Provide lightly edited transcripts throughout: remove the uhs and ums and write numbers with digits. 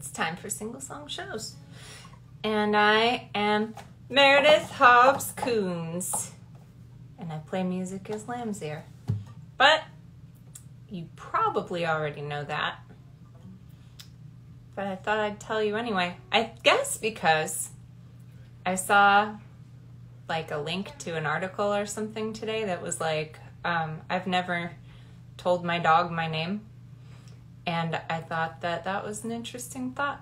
It's time for single song shows. And I am Meredith Hobbs Coons. And I play music as Lamb's Ear. But you probably already know that. But I thought I'd tell you anyway. I guess because I saw like a link to an article or something today that was like, I've never told my dog my name. And I thought that that was an interesting thought,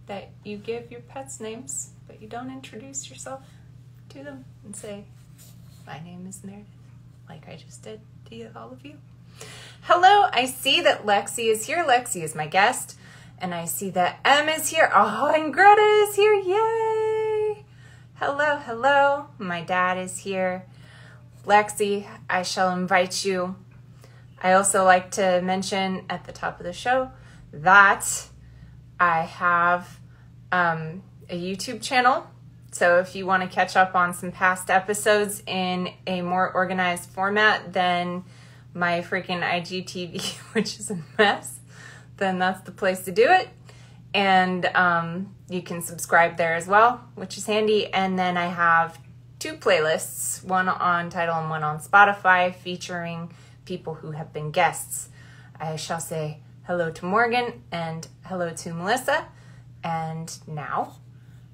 that you give your pets names, but you don't introduce yourself to them and say, my name is Meredith, like I just did to you, all of you. Hello, I see that Lexi is here. Lexi is my guest. And I see that Em is here. Oh, and Greta is here. Yay! Hello, hello. My dad is here. Lexi, I shall invite you. I also like to mention at the top of the show that I have a YouTube channel. So if you want to catch up on some past episodes in a more organized format than my freaking IGTV, which is a mess, then that's the place to do it. And you can subscribe there as well, which is handy. And then I have two playlists, one on Tidal and one on Spotify, featuring people who have been guests. I shall say hello to Morgan and hello to Melissa. And now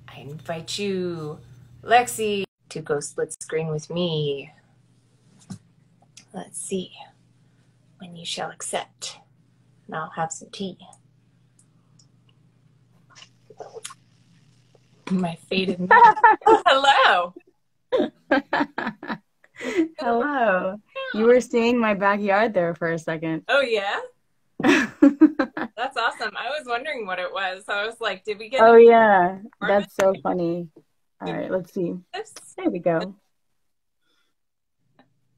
I invite you, Lexi, to go split screen with me. Let's see when you shall accept. And I'll have some tea. My faded hello. Hello. You were seeing my backyard there for a second. Oh, yeah? That's awesome. I was wondering what it was. I was like, did we get... Oh, yeah. That's so funny. All right, let's see. There we go.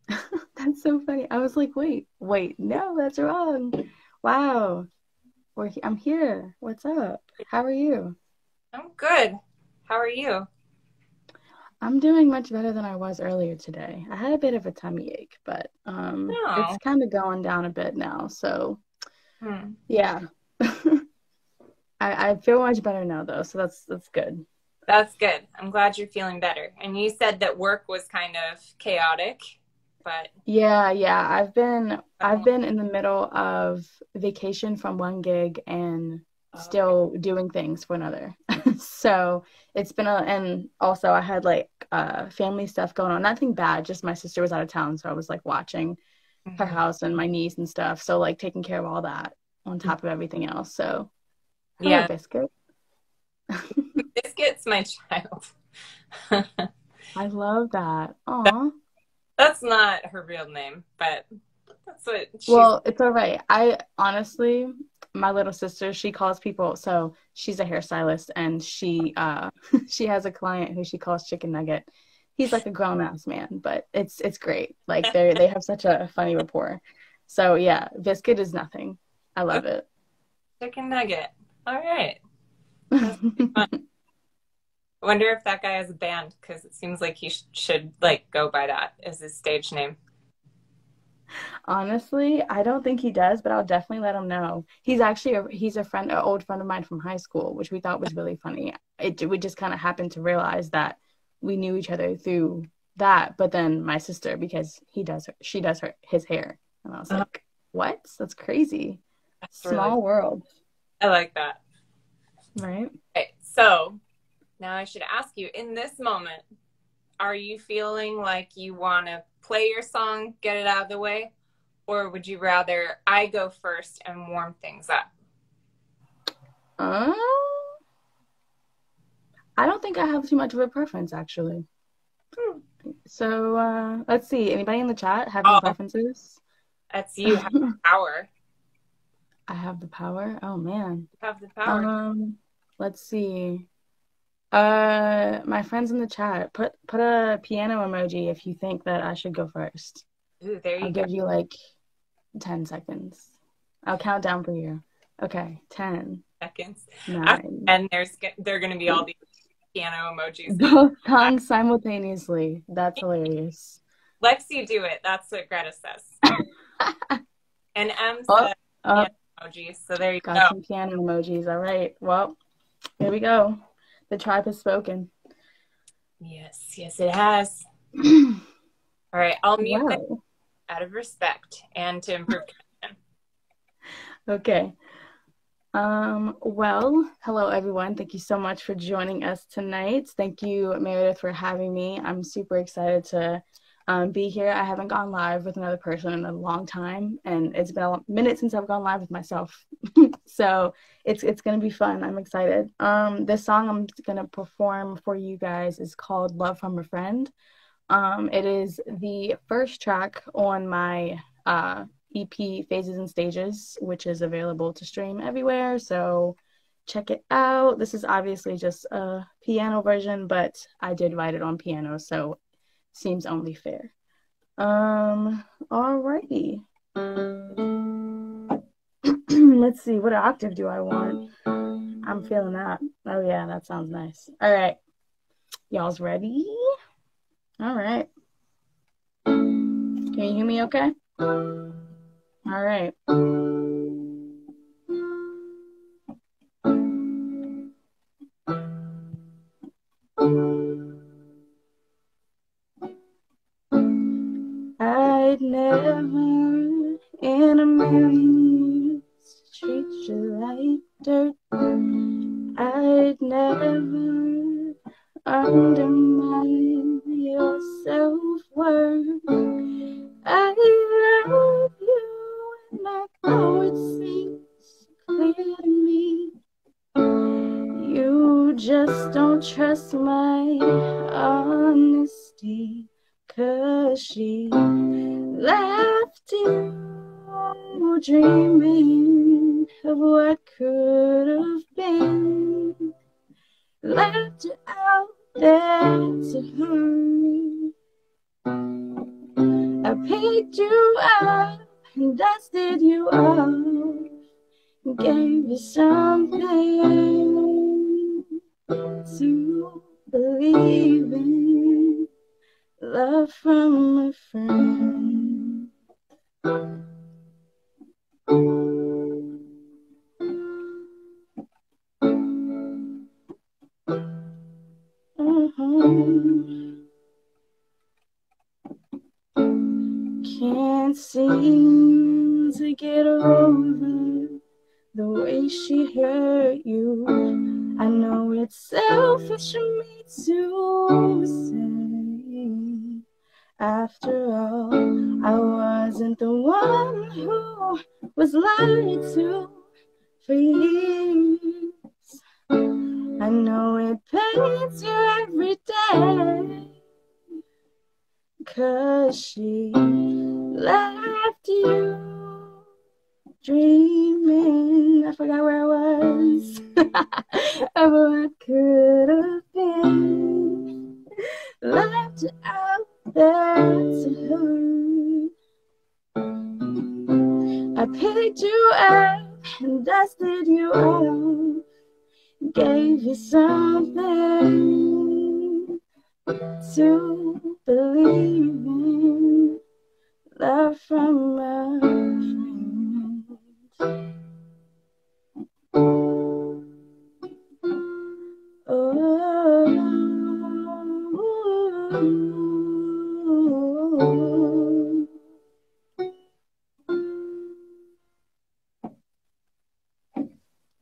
That's so funny. I was like, wait, no, that's wrong. Wow. I'm here. What's up? How are you? I'm good. How are you? I'm doing much better than I was earlier today. I had a bit of a tummy ache, but it's kind of going down a bit now. So, yeah. I feel much better now, though. So that's good. That's good. I'm glad you're feeling better. And you said that work was kind of chaotic, but yeah. I've been in the middle of vacation from one gig and still doing things for another. So it's been and also I had like family stuff going on. Nothing bad, just my sister was out of town, so I was like watching her house and my niece and stuff. So like taking care of all that on top of everything else. So hello, Biscuit. Biscuit's my child. I love that. Aw. That's not her real name, but that's what she's... Well, it's all right. I honestly, my little sister, she calls people, so she's a hairstylist, and she she has a client who she calls Chicken Nugget. He's like a grown-ass man, but it's great. Like they have such a funny rapport. So yeah, Biscuit is nothing. I love it. Chicken Nugget. All right. That's fun. I wonder if that guy has a band, because it seems like he should like go by that as his stage name. Honestly, I don't think he does, but I'll definitely let him know. He's actually he's an old friend of mine from high school, which we thought was really funny. We just kind of happened to realize that we knew each other through that, but then my sister, because she does his hair, and I was like, what? That's crazy. That's small really world. I like that. Right. Okay, so now I should ask you, in this moment, are you feeling like you want to play your song, get it out of the way, or would you rather I go first and warm things up? I don't think I have too much of a preference, actually. So let's see. Anybody in the chat have any preferences? That's you have the power. I have the power? Oh, man. You have the power. Let's see. My friends in the chat, put a piano emoji if you think that I should go first. Ooh, there you go. I'll give you like 10 seconds. I'll count down for you. Okay, 10 seconds. 9. And they're going to be all these piano emojis. Both tongues simultaneously. That's hilarious. Lexi, do it. That's what Greta says. And Em says, emojis. So there you Got go. some piano emojis. All right. Well, here we go. The tribe has spoken. Yes, yes, it has. All right, I'll mute it Wow. out of respect and to improve connection. Okay. Well, hello everyone. Thank you so much for joining us tonight. Thank you, Meredith, for having me. I'm super excited to be here. I haven't gone live with another person in a long time, and it's been a minute since I've gone live with myself. So it's gonna be fun. I'm excited. This song I'm gonna perform for you guys is called Love from a Friend. It is the first track on my EP Phases and Stages, which is available to stream everywhere. So check it out. This is obviously just a piano version, but I did write it on piano, so seems only fair. Alrighty. Let's see, what octave do I want? I'm feeling that. Oh yeah, that sounds nice. All right. Y'all's ready? All right. Can you hear me okay? All right. I'd never in a million years treat you like dirt. I'd never undermine your self-worth. I love you and I know it seems clear to me. You just don't trust my honesty, 'cause she left you dreaming of what could have been. Left you out there to hurt. I picked you up and dusted you off and gave you something to believe in. Love from a friend. Can't seem to get over the way she hurt you. I know it's selfish of me to say, after all, I wasn't the one who was lied to for years. I know it pains you every day, 'cause she left you dreaming. I forgot where I was. Of what could have been. Left you out there to hurt. I picked you up and dusted you off, gave you something to believe in. Love from a friend. Oh,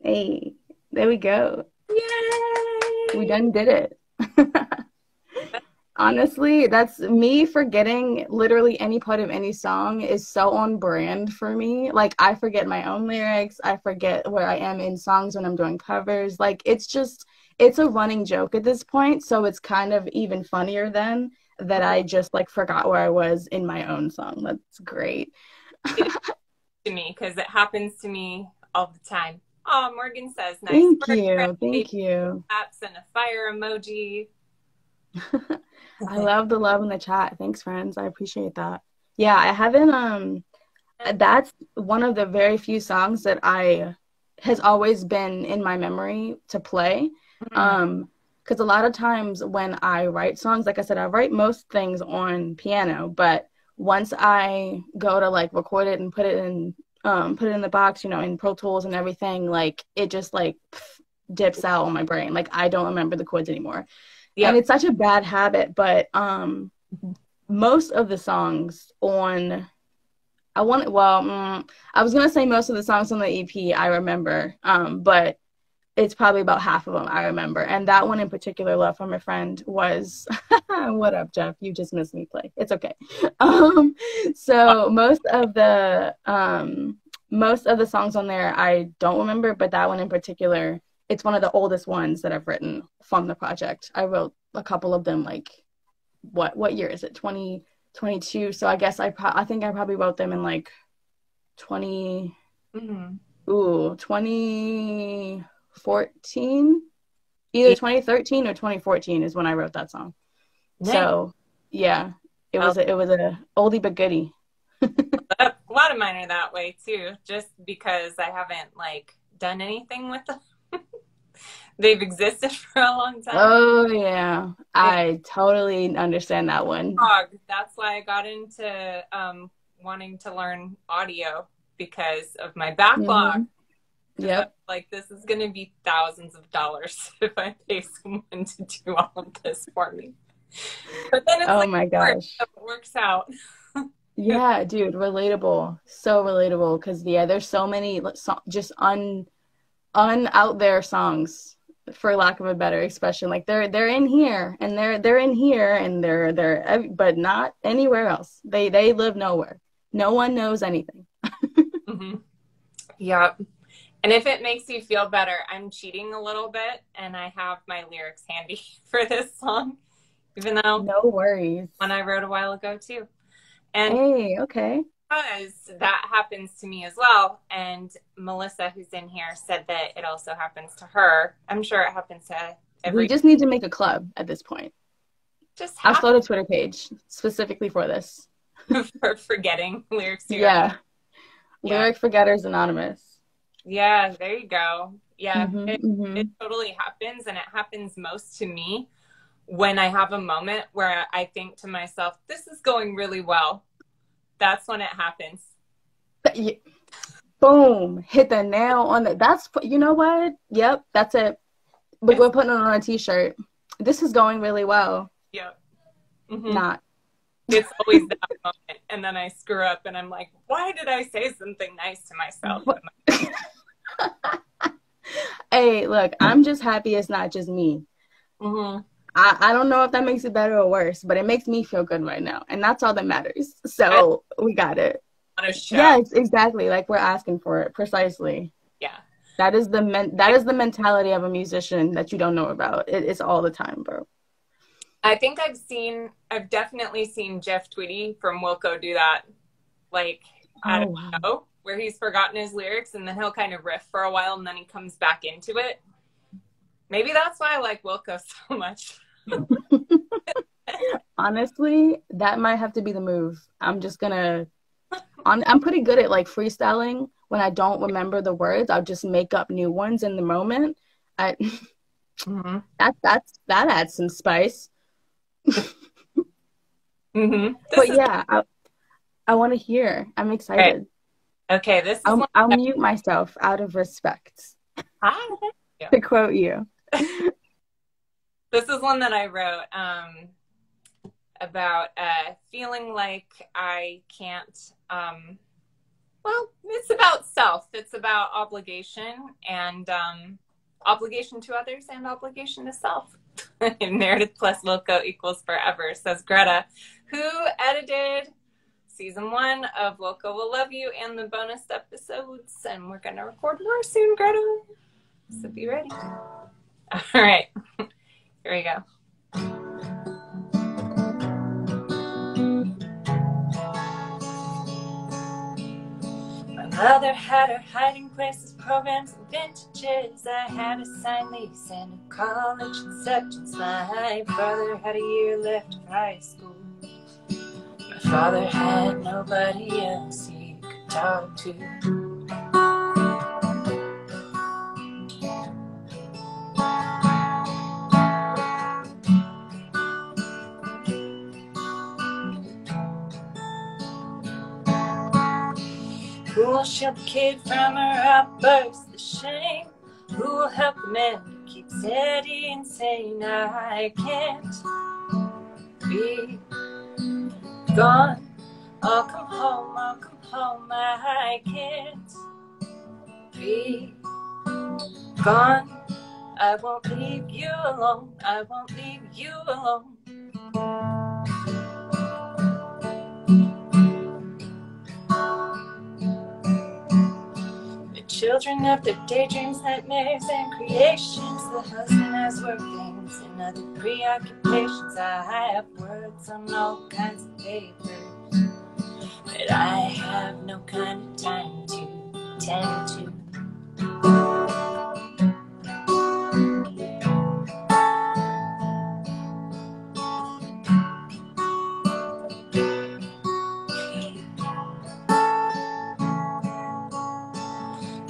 hey, there we go. Yay! We done did it. Honestly, that's me forgetting literally any part of any song is so on brand for me. Like, I forget my own lyrics. I forget where I am in songs when I'm doing covers. Like, it's a running joke at this point. So it's kind of even funnier then that I just like forgot where I was in my own song. That's great. It is to me because it happens to me all the time. Oh, Morgan says nice Thank work, you. Thank you. apps and a fire emoji. I love the love in the chat. Thanks, friends. I appreciate that. Yeah, I haven't that's one of the very few songs that I has always been in my memory to play. Because a lot of times when I write songs, like I said, I write most things on piano, but once I go to like record it and put it in put it in the box, you know, in Pro Tools and everything, like it just like dips out on my brain. Like I don't remember the chords anymore. Yep. And it's such a bad habit, but most of the songs on I was gonna say most of the songs on the EP I remember, but it's probably about half of them I remember. And that one in particular, Love From a Friend, was what up, Jeff? You just missed me play. It's okay. So most of the songs on there I don't remember, but that one in particular, it's one of the oldest ones that I've written from the project. I wrote a couple of them, like what year is it? 2022. So I guess I think I probably wrote them in like 2014, either 2013 or 2014 is when I wrote that song. Nice. So yeah, it was a oldie but goodie. A lot of mine are that way too, just because I haven't like done anything with them. They've existed for a long time. Oh yeah, I totally understand that one. That's why I got into wanting to learn audio, because of my backlog. Yep. Like, this is going to be thousands of dollars if I pay someone to do all of this for me. But then it's my gosh, it works out. Yeah, dude, relatable. So relatable, because there's so many just out there songs, for lack of a better expression. Like they're in here and they're in here and they're but not anywhere else. They live nowhere. No one knows anything. Mm-hmm. Yep. And if it makes you feel better, I'm cheating a little bit, and I have my lyrics handy for this song, even though no worries, one I wrote a while ago too. And hey, okay, because that happens to me as well. And Melissa, who's in here, said that it also happens to her. I'm sure it happens to every. We just need to make a club at this point. I'll start a Twitter page specifically for this. For forgetting lyrics. Yeah. Lyric Forgetters Anonymous. Yeah, there you go. Yeah, it totally happens, and it happens most to me when I have a moment where I think to myself, this is going really well. That's when it happens. Boom. Hit the nail on the... That's... You know what? Yep, that's it. We're putting it on a t-shirt. This is going really well. Yep. Not. It's always that moment. And then I screw up and I'm like, why did I say something nice to myself? Hey, look, I'm just happy it's not just me. I don't know if that makes it better or worse, but it makes me feel good right now. And that's all that matters. So we got it. Yeah, exactly. Like, we're asking for it. Precisely. Yeah. That is the mentality of a musician that you don't know about. It's all the time, bro. I think I've definitely seen Jeff Tweedy from Wilco do that. Like, I don't know, where he's forgotten his lyrics and then he'll kind of riff for a while and then he comes back into it. Maybe that's why I like Wilco so much. Honestly, that might have to be the move. I'm pretty good at like freestyling. When I don't remember the words, I'll just make up new ones in the moment. That adds some spice. But yeah, I want to hear. I'm excited. Right. Okay, I'll mute myself out of respect. To quote you. This is one that I wrote about feeling like I can't. Well, it's about self. It's about obligation and obligation to others and obligation to self. Meredith plus Wilco equals forever, says Greta, who edited season 1 of Wilco Will Love You and the bonus episodes. And we're going to record more soon, Greta. So be ready. All right. Here we go. Mother had her hiding places, programs, and vintages. I had a signed lease and a college acceptance. My brother had a year left of high school. My father had nobody else he could talk to. Who will shield the kid from her outbursts, the shame. Who will help the man who keeps steady and saying, I can't be gone. I'll come home, I can't be gone. I won't leave you alone, I won't leave you alone. The children have their daydreams, nightmares, and creations. The husband has work things and other preoccupations. I have words on all kinds of papers, but I have no kind of time to tend to.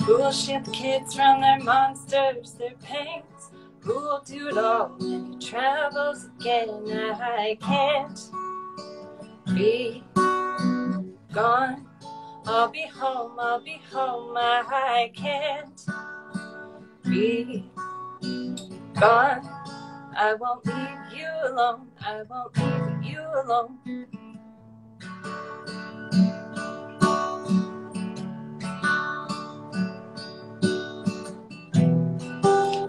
Who will shield the kids from their monsters, their pains? Who will do it all when he travels again? I can't be gone. I'll be home, I can't be gone. I won't leave you alone, I won't leave you alone.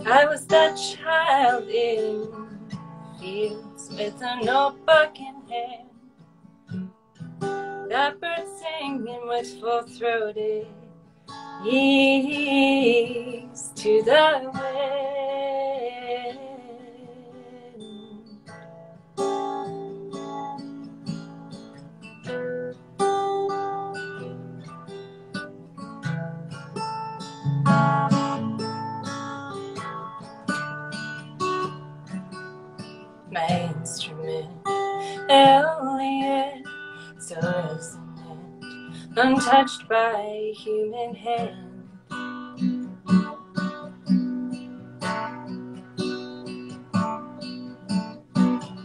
I was that child in fields with a notebook in hand, that bird singing with full-throated ease to the wind. My instrument, alien, so resonant, untouched by a human hand.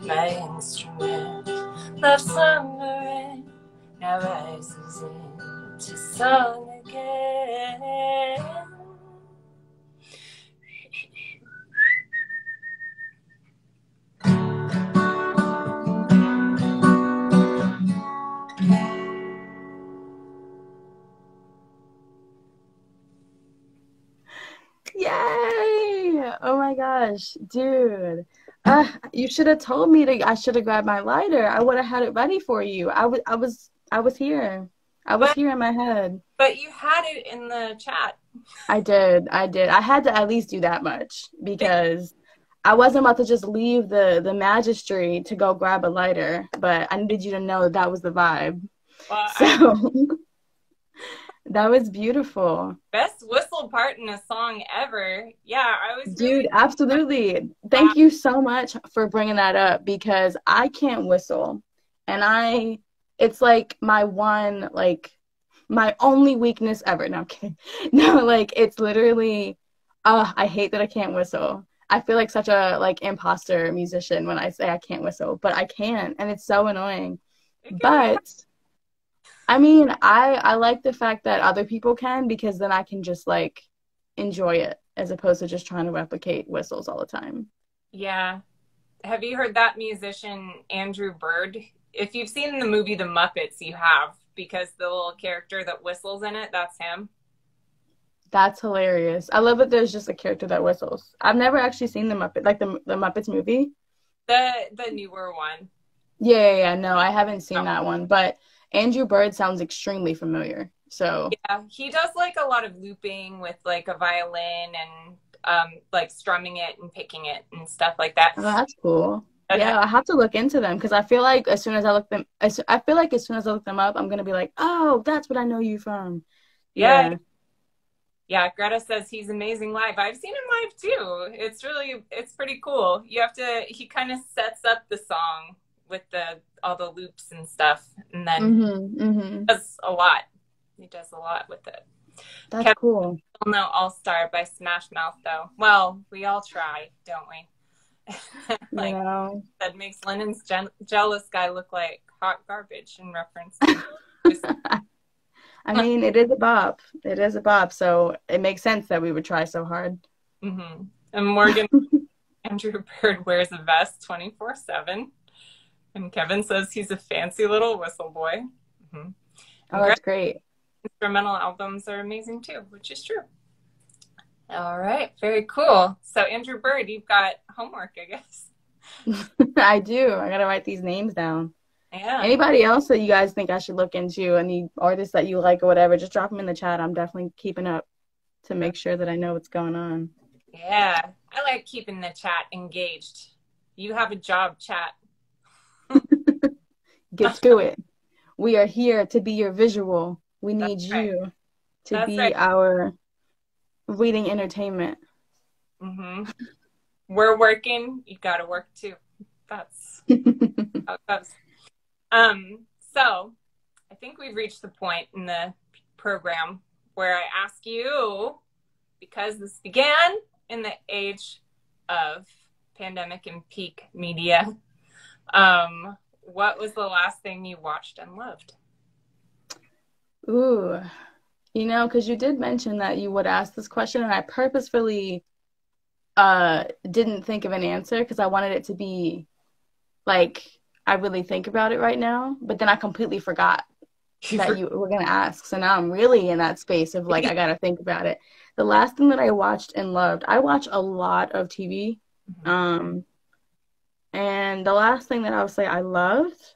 My instrument, love slumbering, now rises into song again. Yay! Oh my gosh, dude. You should have told me I should have grabbed my lighter. I would have had it ready for you. I was here. I was here in my head. But you had it in the chat. I did. I had to at least do that much because I wasn't about to just leave the magistry to go grab a lighter, but I needed you to know that was the vibe. Well, so that was beautiful. Best whistle part in a song ever. Yeah, I was Dude, absolutely. Thank you so much for bringing that up because I can't whistle. And it's like my only weakness ever. No, I'm kidding. No, like it's literally, I hate that I can't whistle. I feel like such a imposter musician when I say I can't whistle, but I can, and it's so annoying. But I mean, I like the fact that other people can because then I can just enjoy it as opposed to just trying to replicate whistles all the time. Yeah. Have you heard that musician Andrew Bird? If you've seen the movie The Muppets, you have, because the little character that whistles in it, that's him. That's hilarious. I love that there's just a character that whistles. I've never actually seen the Muppets movie. The newer one. Yeah. No, I haven't seen that one, but Andrew Bird sounds extremely familiar. So yeah, he does a lot of looping with a violin and strumming it and picking it and stuff like that. Oh, that's cool. Yeah, I have to look into them because I feel like as soon as I look them up, I'm gonna be like, oh, that's what I know you from. Yeah. Yeah, Greta says he's amazing live. I've seen him live too. It's pretty cool. He kind of sets up the song with all the loops and stuff, and then does a lot. He does a lot with it. That's cool. No All-Star by Smash Mouth, though. Well, we all try, don't we? That makes Lennon's jealous guy look like hot garbage in reference to I mean, it is a bop. It is a bop. So it makes sense that we would try so hard. Mm-hmm. And Morgan, Andrew Bird wears a vest 24/7. And Kevin says he's a fancy little whistle boy. Mm-hmm. Oh, And that's great. instrumental albums are amazing too, which is true. All right, very cool. So Andrew Bird, you've got homework, I guess. I do. I gotta write these names down. Yeah. Anybody else that you guys think I should look into, any artists that you like or whatever, just drop them in the chat. I'm definitely keeping up to make sure that I know what's going on. Yeah, I like keeping the chat engaged. You have a job, chat. Get to it. We are here to be your visual. We need right. you to That's be right. our reading entertainment. Mm-hmm. We're working. You got to work too. That's how it goes. So I think we've reached the point in the program where I ask you, because this began in the age of pandemic and peak media, what was the last thing you watched and loved? Ooh, you know, because you did mention that you would ask this question, and I purposefully didn't think of an answer because I wanted it to be like I really think about it right now, but then I completely forgot that you were going to ask. So now I'm really in that space of like, I got to think about it. The last thing that I watched and loved, I watch a lot of TV. Mm-hmm. And the last thing that I would say I loved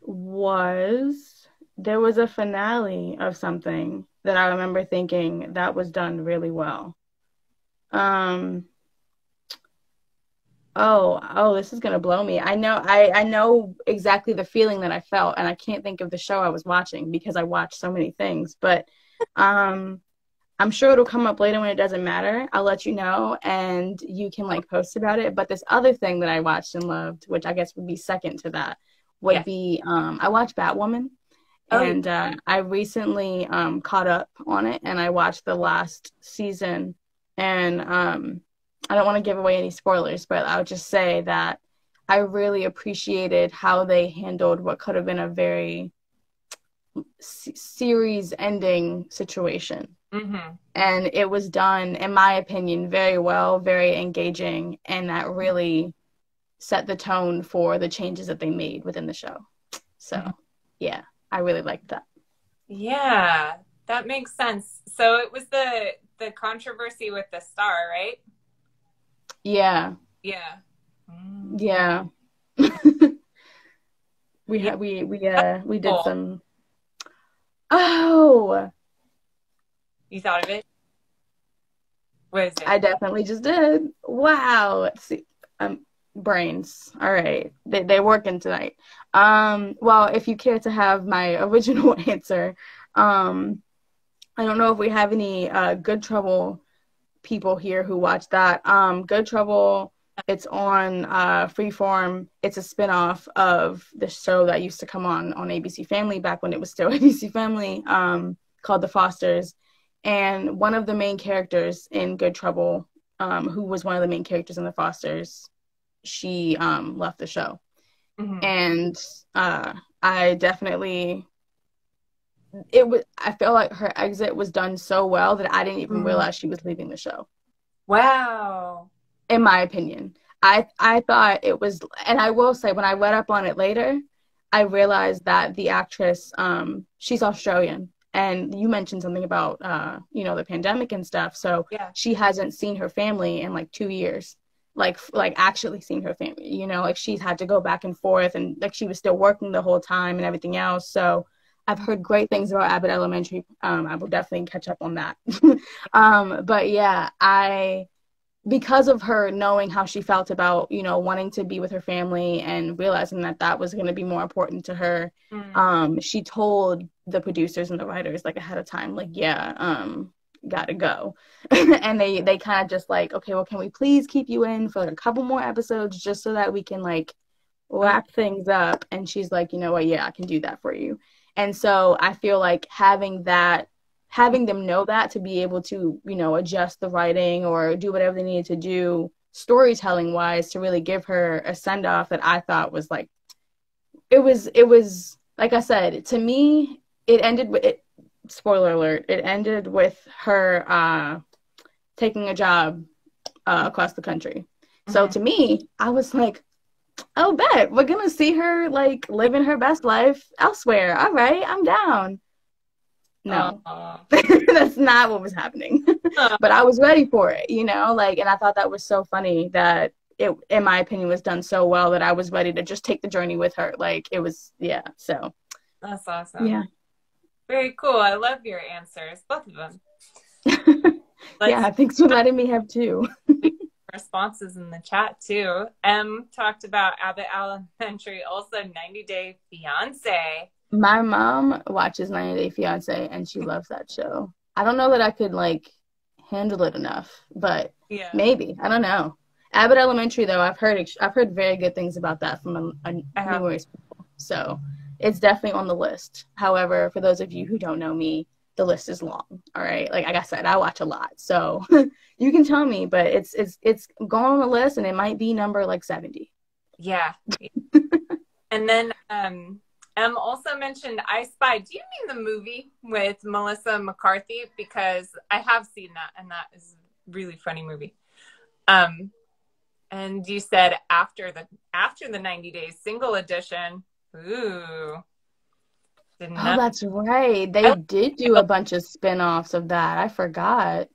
was there was a finale of something that I remember thinking that was done really well. Oh, this is gonna blow me. I know exactly the feeling that I felt, and I can't think of the show I was watching because I watched so many things. But I'm sure it'll come up later when it doesn't matter. I'll let you know, and you can like post about it. But this other thing that I watched and loved, which I guess would be second to that, would be I watched Batwoman, and I recently caught up on it, and I watched the last season, and I don't want to give away any spoilers, but I would just say that I really appreciated how they handled what could have been a very series-ending situation. Mm-hmm. And it was done, in my opinion, very well, very engaging, and that really set the tone for the changes that they made within the show. So, yeah, I really liked that. Yeah, that makes sense. So it was the controversy with the star, right? Yeah. Yeah. Yeah. we did some. Oh, you thought of it? What is it? I definitely just did. Wow. Let's see. Brains. All right. They're working tonight. Well, if you care to have my original answer, I don't know if we have any Good Trouble people here who watch that. Good Trouble, it's on Freeform. It's a spinoff of the show that used to come on ABC Family back when it was still ABC Family, called The Fosters. And one of the main characters in Good Trouble, who was one of the main characters in The Fosters, she left the show. Mm-hmm. And I definitely... I felt like her exit was done so well that I didn't even realize she was leaving the show. Wow. In my opinion. I thought it was, and I will say when I read up on it later, I realized that the actress, she's Australian. And you mentioned something about, the pandemic and stuff. So she hasn't seen her family in like 2 years. Like actually seen her family, like she's had to go back and forth, and like she was still working the whole time and everything else. So I've heard great things about Abbott Elementary. I will definitely catch up on that. But yeah, because of her knowing how she felt about, wanting to be with her family and realizing that that was going to be more important to her, she told the producers and the writers like ahead of time, like, gotta go. And they kind of just like, okay, well, can we please keep you in for a couple more episodes just so that we can like wrap things up? And she's like, you know what, I can do that for you. And so I feel like having them know that to be able to, adjust the writing or do whatever they needed to do storytelling wise to really give her a send off that I thought was like, it was like I said, to me, it ended with it. Spoiler alert! It ended with her taking a job across the country. So to me, I was like, "Oh, bet we're gonna see her like living her best life elsewhere." All right, I'm down. No, that's not what was happening. But I was ready for it, you know, like, and I thought that was so funny that it, in my opinion, was done so well that I was ready to just take the journey with her. Like, it was, yeah. So That's awesome. yeah. Very cool. I love your answers, both of them. Yeah, thanks for letting me have two. Responses in the chat too. M talked about Abbott Elementary, also 90 Day Fiance. My mom watches 90 Day Fiance and she loves that show. I don't know that I could like handle it enough, but maybe. I don't know. Abbott Elementary though, I've heard very good things about that from numerous people. So it's definitely on the list. However, for those of you who don't know me, the list is long. All right. Like I said, I watch a lot. So you can tell me, but it's going on the list and it might be number like 70. Yeah. And then also mentioned I Spy. Do you mean the movie with Melissa McCarthy? Because I have seen that and that is a really funny movie. And you said after the 90 days single edition. Ooh. Oh, that's right. They did do a bunch of spin-offs of that. I forgot.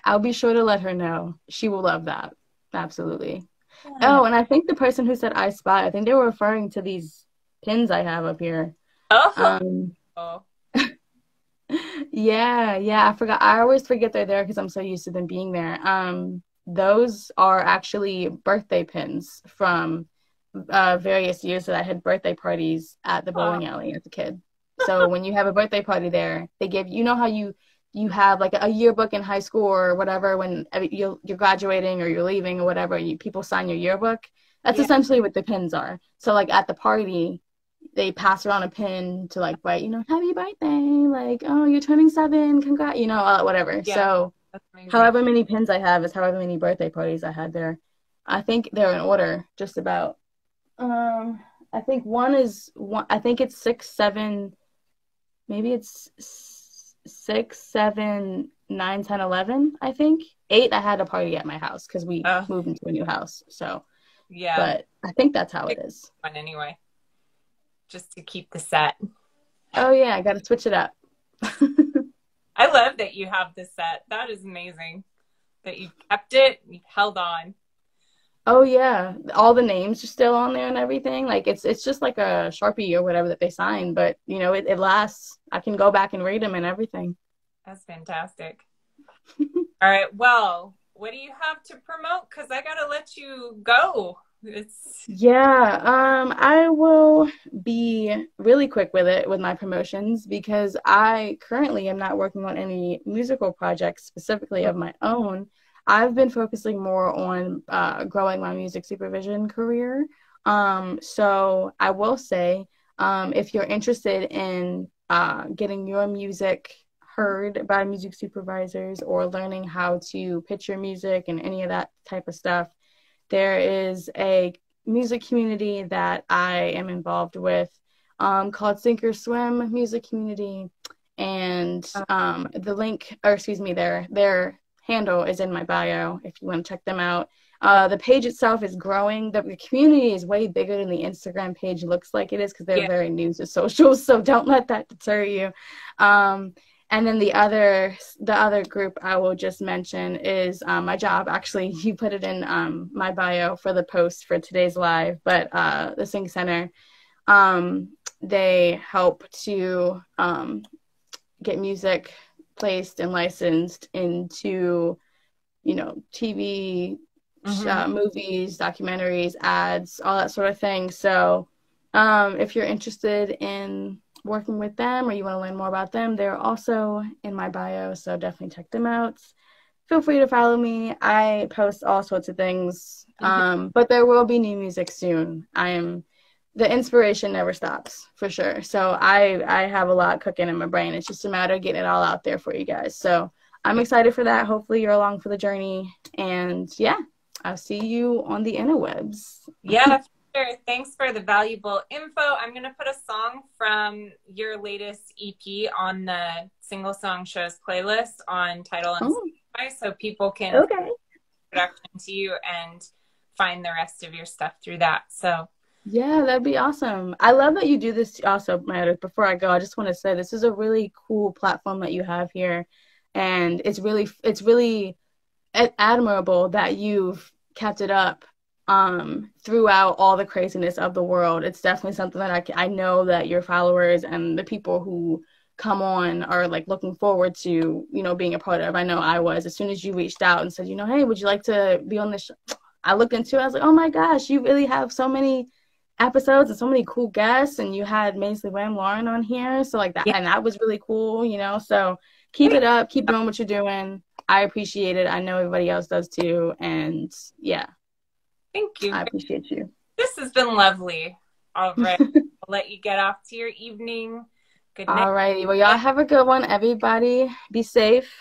I'll be sure to let her know. She will love that. Absolutely. Yeah. Oh, and I think the person who said I Spy, I think they were referring to these pins I have up here. Yeah, I forgot. I always forget they're there because I'm so used to them being there. Those are actually birthday pins from various years that I had birthday parties at the bowling alley as a kid. So when you have a birthday party there, they give, you know how you have like a yearbook in high school or whatever when you're graduating or you're leaving or whatever, people sign your yearbook. That's essentially what the pins are. So like at the party, they pass around a pin to like write, you know, happy birthday, like, oh, you're turning 7, congrats, you know, whatever. Yeah, so however many pins I have is however many birthday parties I had there. I think they're in order, just about. I think I think it's 6, 7, maybe it's 6, 7, 9, 10, 11, I think. 8, I had a party at my house because we moved into a new house. So, yeah. But I think that's how it is. Fun anyway. Just to keep the set. Oh, yeah. I got to switch it up. I love that you have this set. That is amazing. That you kept it, you held on. Oh yeah, all the names are still on there and everything. Like it's just like a Sharpie or whatever that they sign, but you know it lasts. I can go back and read them and everything. That's fantastic. All right, well, what do you have to promote? Because I gotta let you go. I will be really quick with my promotions because I currently am not working on any musical projects specifically of my own. I've been focusing more on growing my music supervision career. So I will say, if you're interested in getting your music heard by music supervisors or learning how to pitch your music and any of that type of stuff, there is a music community that I am involved with called Sink or Swim Music Community. And the link, or excuse me, their handle is in my bio if you want to check them out. The page itself is growing. The community is way bigger than the Instagram page looks like it is because they're very new to socials, so don't let that deter you. And then the other group I will just mention is my job. Actually, you put it in my bio for the post for today's live, but the Sing Center, they help to get music placed and licensed into, you know, TV, movies, documentaries, ads, all that sort of thing. So if you're interested in working with them or you want to learn more about them, they're also in my bio, so definitely check them out. Feel free to follow me. I post all sorts of things, but there will be new music soon. The inspiration never stops, for sure. So I have a lot cooking in my brain. It's just a matter of getting it all out there for you guys. So I'm excited for that. Hopefully you're along for the journey. And yeah, I'll see you on the interwebs. Yeah, Sure. Thanks for the valuable info. I'm going to put a song from your latest EP on the Single Song Shows playlist on Tidal and Oh, Spotify so people can okay. production to you and find the rest of your stuff through that. So Yeah, that'd be awesome. I love that you do this also, Meredith. Before I go, I just want to say this is a really cool platform that you have here. And it's really admirable that you've kept it up throughout all the craziness of the world. It's definitely something that I know that your followers and the people who come on are like looking forward to, being a part of. I know I was as soon as you reached out and said, hey, would you like to be on this show? I looked into it. I was like, oh my gosh, you really have so many episodes and so many cool guests, and you had Maisley Wham Lauren on here, so like that, yeah, and that was really cool, so keep it up, keep doing what you're doing. I appreciate it. I know everybody else does too, and yeah, thank you. I appreciate you. This has been lovely. All right. I'll let you get off to your evening. Good night. All righty, well, y'all have a good one. Everybody be safe.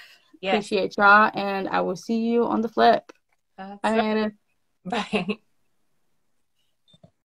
Yes. Appreciate y'all, and I will see you on the flip. That's Bye, right. Anna. Bye.